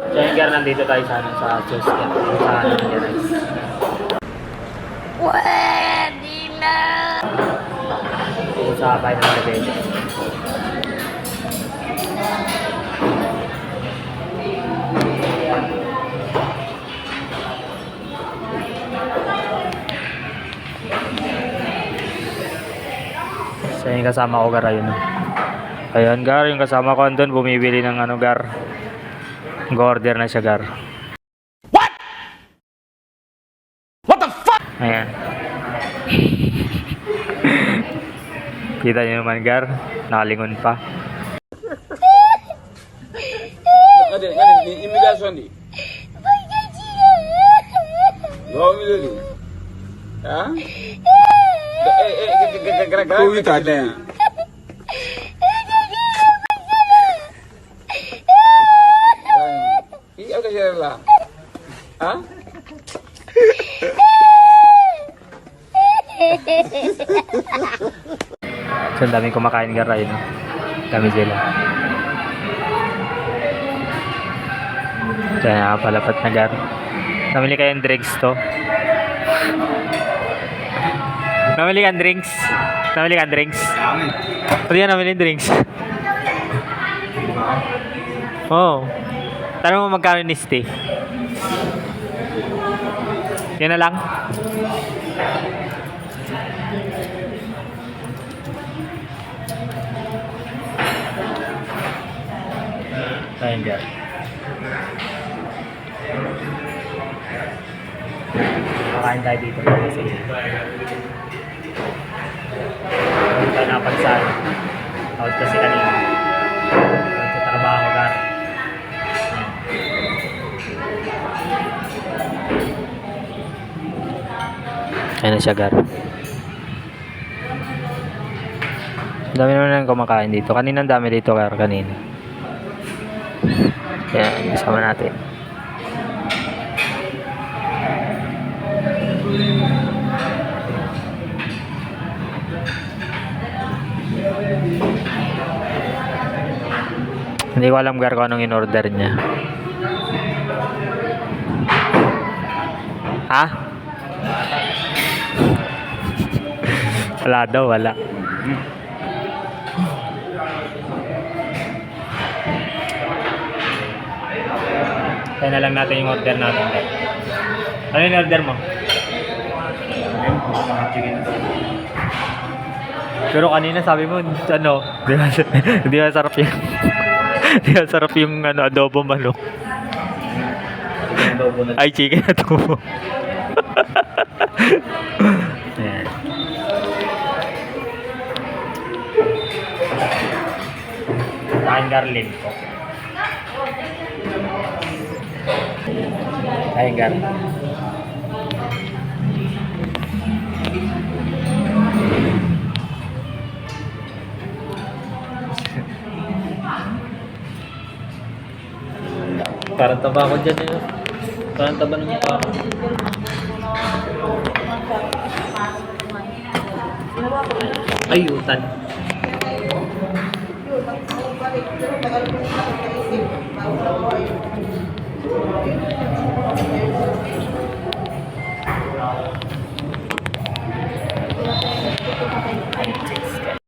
So yung gar, nandito tayo sa ano, sa Chuskia. Sa ano niya, guys. Pwede na! Dito sa bahay ng Marbella. So yung kasama ko, gar, ayun. Ayun, gar, yung kasama ko andun, bumibili ng ano, gar. Mag-order na siya, gar. What the fuck? Ayan. Kita niyo naman, gar. Nakalingon pa. Ada di imigrasyon di. Gawin mo din. Ha? Gara-gara. Kuwi tadi. Iya ka siya lang. Ha? So, ang daming kumakain, gar, ayun. Dami sila. Kaya nakapalapat na, gar. Namili kayong drinks to. Namili kang drinks. Namili kang drinks. Pwede yan namili drinks. Oo. Oh. Tanong mo magkano ni stay. Yan na lang. Ayun, gar. Makain tayo dito kasi hindi tayo napansan. Out kasi kanina. Out sa trabaho, gar. Ayan na siya, gar. Dami naman lang kumakain dito. Kanina ang dami dito, gar. Kanina. Kaya kasama natin. Hindi ko alam, gar, kung anong in-order niya. Ha? Wala daw, wala. Kaya na lang natin yung order natin. Ano yung order mo? Pero kanina sabi mo, ano, di ba sarap yung di ba sarap yung ano, adobo manok. Ay, chicken adobo. Ayan. Kain garlic ko. Kain garlic. Parang taba ko dyan eh. Parang taba ng mukha ko. Ay, utan.